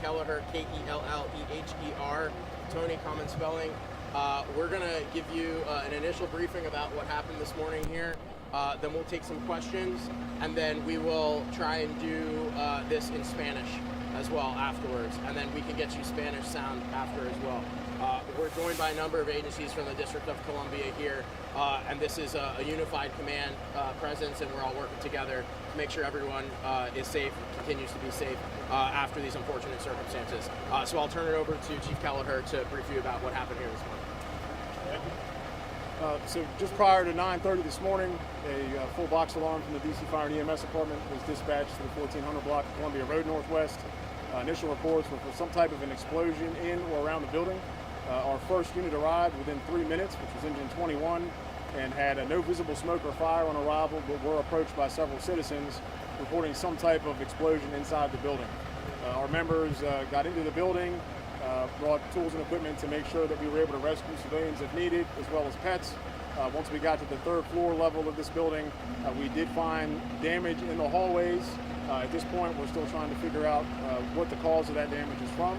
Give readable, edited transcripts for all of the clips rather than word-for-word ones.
Kelleher, Kelleher, Tony, common spelling. We're going to give you an initial briefing about what happened this morning here. Then we'll take some questions, and then we will try and do this in Spanish as well afterwards, and then we can get you Spanish sound after as well. We're joined by a number of agencies from the District of Columbia here, and this is a unified command presence, and we're all working together to make sure everyone is safe, continues to be safe after these unfortunate circumstances. So I'll turn it over to Chief Kelleher to brief you about what happened here this morning. Thank you. So just prior to 9:30 this morning, a full box alarm from the DC Fire and EMS Department was dispatched to the 1400 block of Columbia Road Northwest. Initial reports were for some type of an explosion in or around the building. Our first unit arrived within 3 minutes, which was engine 21, and had no visible smoke or fire on arrival, but were approached by several citizens reporting some type of explosion inside the building. Our members got into the building, brought tools and equipment to make sure that we were able to rescue civilians if needed, as well as pets. Once we got to the third floor level of this building, we did find damage in the hallways. At this point, we're still trying to figure out what the cause of that damage is from.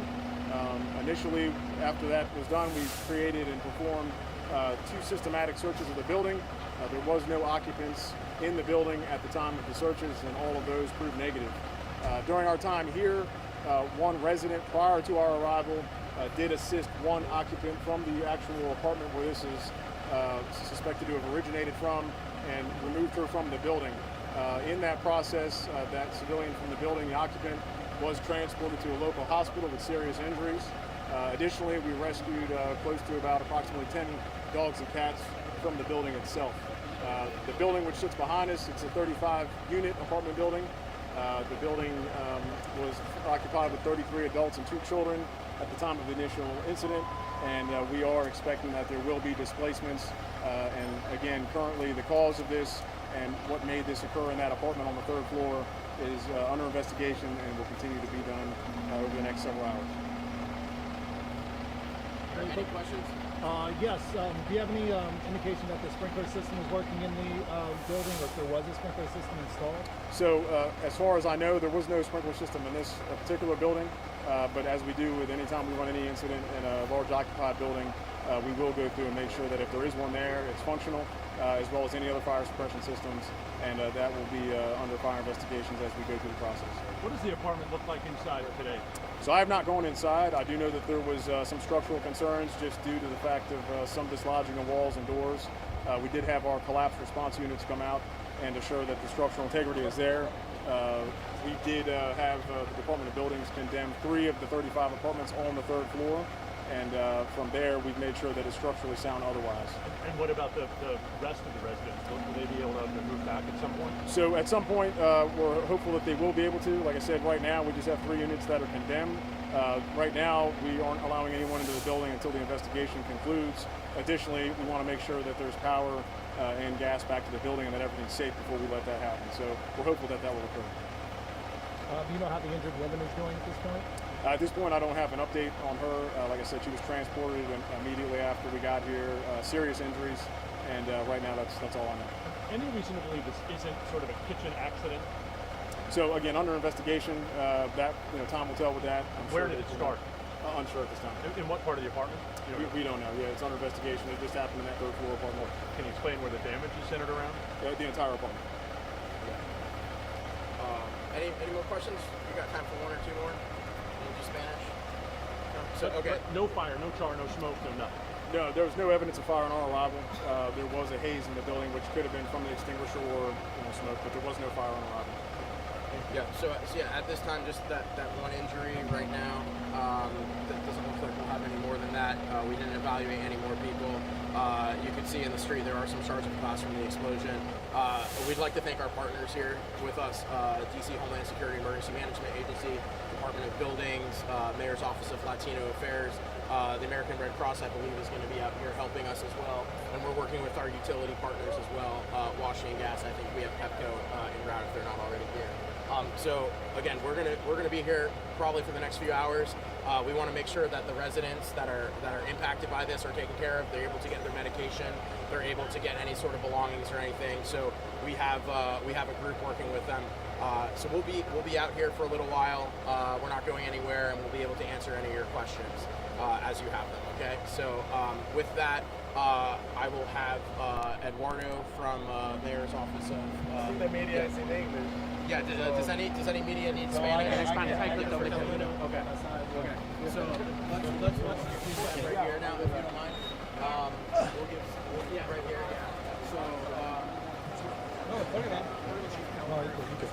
Initially, after that was done, we created and performed 2 systematic searches of the building. There was no occupants in the building at the time of the searches, and all of those proved negative. During our time here, one resident prior to our arrival did assist one occupant from the actual apartment where this is suspected to have originated from, and removed her from the building. In that process, that civilian from the building, the occupant, was transported to a local hospital with serious injuries. Additionally, we rescued close to about approximately 10 dogs and cats from the building itself. The building which sits behind us, it's a 35-unit apartment building. The building was occupied with 33 adults and 2 children at the time of the initial incident, and we are expecting that there will be displacements. And again, currently the cause of this and what made this occur in that apartment on the 3rd floor is under investigation and will continue to be done over the next several hours. Any questions? Yes. Do you have any indication that the sprinkler system is working in the building, or if there was a sprinkler system installed? So as far as I know, there was no sprinkler system in this particular building, but as we do with any time we run any incident in a large occupied building, we will go through and make sure that if there is one there, it's functional, as well as any other fire suppression systems, and that will be under fire investigations as we go through the process. What does the apartment look like inside today? So I have not gone inside. I do know that there was some structural concerns just due to the fact of some dislodging of walls and doors. We did have our collapse response units come out and assure that the structural integrity is there. We did have the Department of Buildings condemn 3 of the 35 apartments on the 3rd floor, and from there we've made sure that it's structurally sound otherwise. And what about the rest of the residents? Will they be able to move back at some point? So at some point we're hopeful that they will be able to. Like I said, right now we just have 3 units that are condemned. Right now we aren't allowing anyone into the building until the investigation concludes. Additionally, we want to make sure that there's power and gas back to the building and that everything's safe before we let that happen. So we're hopeful that that will occur. Do you know how the injured woman is doing at this point? At this point, I don't have an update on her. Like I said, she was transported immediately after we got here. Serious injuries, and right now that's all I know. Any reason to believe this isn't sort of a kitchen accident? So again, under investigation, that time will tell with that. Where did it start? Unsure at this time. In what part of the apartment? We don't know. Yeah, it's under investigation. It just happened in that 3rd floor apartment. Can you explain where the damage is centered around? The entire apartment. Any more questions? We got time for 1 or 2 more. Spanish? No. So, okay. But no fire, no char, no smoke, no nothing. No, there was no evidence of fire on our arrival. There was a haze in the building, which could have been from the extinguisher or smoke, but there was no fire on arrival. Yeah. So yeah, at this time, just that 1 injury right now. That doesn't look like we'll have any more than that. We didn't evaluate any more people. You can see in the street there are some shards of glass from the explosion. We'd like to thank our partners here with us: DC Homeland Security Emergency Management Agency, Department of Buildings, Mayor's Office of Latino Affairs. The American Red Cross, I believe, is going to be out here helping us as well, and we're working with our utility partners as well. Washington Gas, I think we have Pepco en route if they're not already here. So again, we're gonna be here probably for the next few hours. We want to make sure that the residents that are impacted by this are taken care of. They're able to get their medication. They're able to get any sort of belongings or anything. So we have a group working with them So we'll be out here for a little while. We're not going anywhere, and we'll be able to answer any of your questions as you have them. Okay. So with that, I will have Eduardo from Mayor's Office of. The media is in English. Yeah. Does any media need Spanish? I Okay. Okay. So let's use that right here now, if you don't mind. We'll right here. Yeah. So. No, you could.